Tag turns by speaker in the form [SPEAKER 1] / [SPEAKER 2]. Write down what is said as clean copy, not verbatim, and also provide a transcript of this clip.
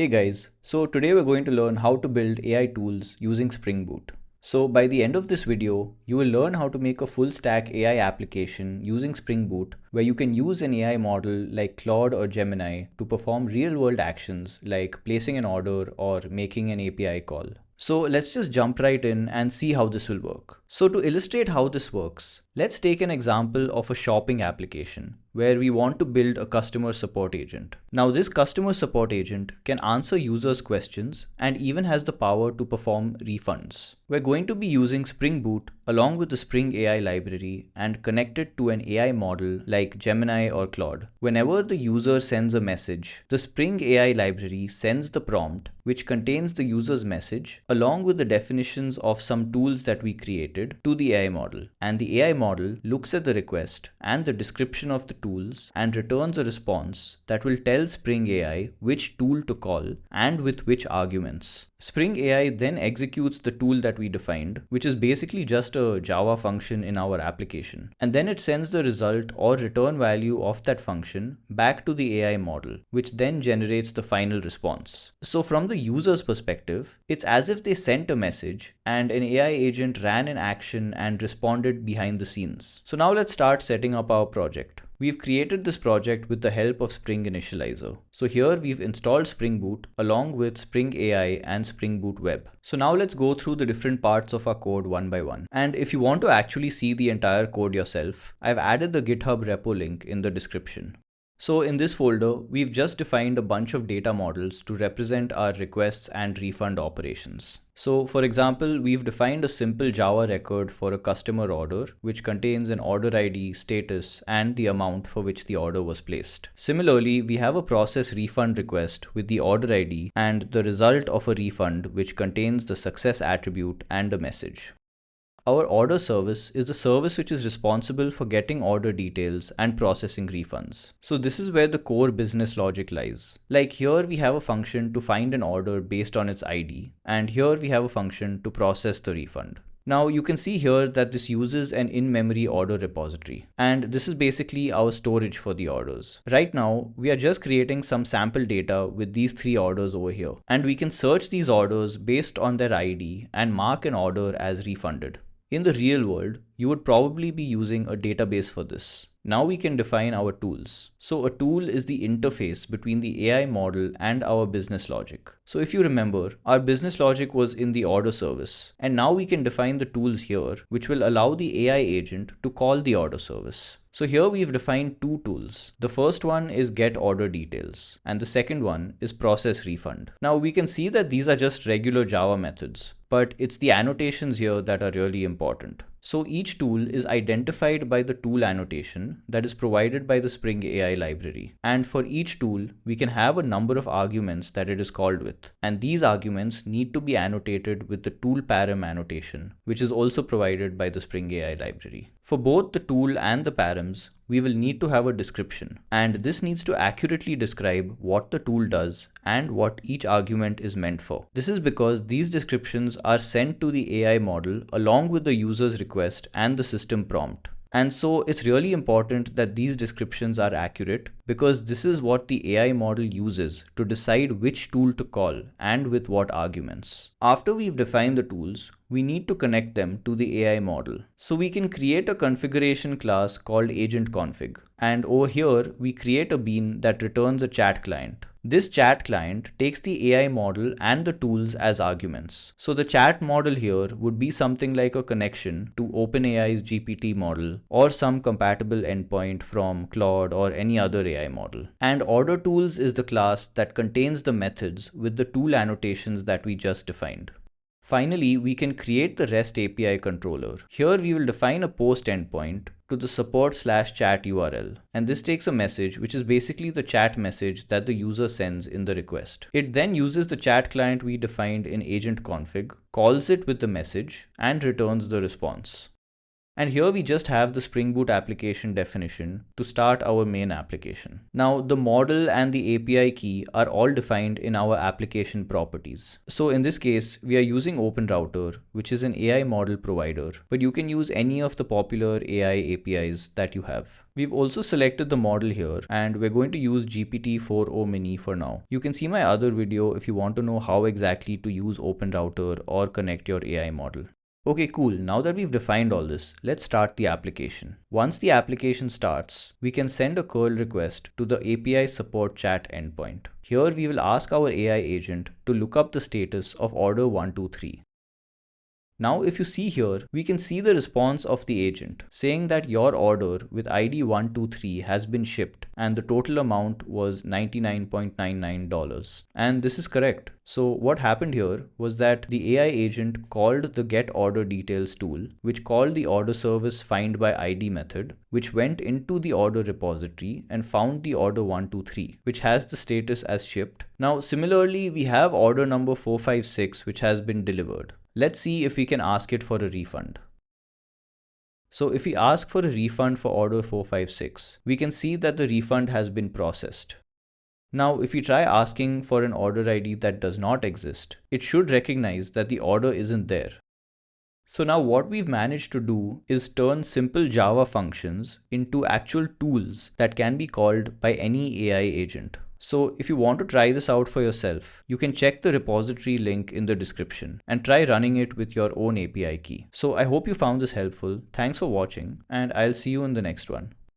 [SPEAKER 1] Hey guys, so today we're going to learn how to build AI tools using Spring Boot. So by the end of this video, you will learn how to make a full stack AI application using Spring Boot where you can use an AI model like Claude or Gemini to perform real world actions like placing an order or making an API call. So let's just jump right in and see how this will work. So to illustrate how this works, let's take an example of a shopping application where we want to build a customer support agent. Now this customer support agent can answer users' questions and even has the power to perform refunds. We're going to be using Spring Boot along with the Spring AI library and connect it to an AI model like Gemini or Claude. Whenever the user sends a message, the Spring AI library sends the prompt which contains the user's message along with the definitions of some tools that we created to the AI model. And the AI model looks at the request and the description of the tools and returns a response that will tell Spring AI which tool to call and with which arguments. Spring AI then executes the tool that we defined, which is basically just a Java function in our application. And then it sends the result or return value of that function back to the AI model, which then generates the final response. So from the user's perspective, it's as if they sent a message and an AI agent ran an action and responded behind the scenes. So now let's start setting up our project. We've created this project with the help of Spring Initializer. So here we've installed Spring Boot along with Spring AI and Spring Boot Web. So now let's go through the different parts of our code one by one. And if you want to actually see the entire code yourself, I've added the GitHub repo link in the description. So in this folder, we've just defined a bunch of data models to represent our requests and refund operations. So for example, we've defined a simple Java record for a customer order, which contains an order ID, status, and the amount for which the order was placed. Similarly, we have a process refund request with the order ID and the result of a refund, which contains the success attribute and a message. Our order service is the service which is responsible for getting order details and processing refunds. So this is where the core business logic lies. Like here we have a function to find an order based on its ID, and here we have a function to process the refund. Now you can see here that this uses an in-memory order repository, and this is basically our storage for the orders. Right now, we are just creating some sample data with these three orders over here, and we can search these orders based on their ID and mark an order as refunded. In the real world, you would probably be using a database for this. Now we can define our tools. So a tool is the interface between the AI model and our business logic. So if you remember, our business logic was in the order service, and now we can define the tools here, which will allow the AI agent to call the order service. So here we've defined two tools. The first one is get order details, and the second one is process refund. Now we can see that these are just regular Java methods, but it's the annotations here that are really important. So each tool is identified by the tool annotation that is provided by the Spring AI library. And for each tool, we can have a number of arguments that it is called with. And these arguments need to be annotated with the tool param annotation, which is also provided by the Spring AI library. For both the tool and the params, we will need to have a description, and this needs to accurately describe what the tool does and what each argument is meant for. This is because these descriptions are sent to the AI model along with the user's request and the system prompt. And so it's really important that these descriptions are accurate because this is what the AI model uses to decide which tool to call and with what arguments. After we've defined the tools, we need to connect them to the AI model. So we can create a configuration class called agent_config. And over here, we create a bean that returns a chat client. This chat client takes the AI model and the tools as arguments. So the chat model here would be something like a connection to OpenAI's GPT model or some compatible endpoint from Claude or any other AI model. And order tools is the class that contains the methods with the tool annotations that we just defined. Finally, we can create the REST API controller. Here we will define a post endpoint to the support/chat URL. And this takes a message, which is basically the chat message that the user sends in the request. It then uses the chat client we defined in agent config, calls it with the message, and returns the response. And here we just have the Spring Boot application definition to start our main application. Now the model and the API key are all defined in our application properties. So in this case, we are using OpenRouter, which is an AI model provider, but you can use any of the popular AI APIs that you have. We've also selected the model here, and we're going to use GPT-4o Mini for now. You can see my other video if you want to know how exactly to use OpenRouter or connect your AI model. Okay, cool. Now that we've defined all this, let's start the application. Once the application starts, we can send a curl request to the API support chat endpoint. Here we will ask our AI agent to look up the status of order 123. Now if you see here, we can see the response of the agent saying that your order with ID 123 has been shipped and the total amount was $99.99. And this is correct. So what happened here was that the AI agent called the get order details tool, which called the order service find by ID method, which went into the order repository and found the order 123, which has the status as shipped. Now similarly, we have order number 456, which has been delivered. Let's see if we can ask it for a refund. So if we ask for a refund for order 456, we can see that the refund has been processed. Now, if we try asking for an order ID that does not exist, it should recognize that the order isn't there. So now what we've managed to do is turn simple Java functions into actual tools that can be called by any AI agent. So if you want to try this out for yourself, you can check the repository link in the description and try running it with your own API key. So I hope you found this helpful. Thanks for watching, and I'll see you in the next one.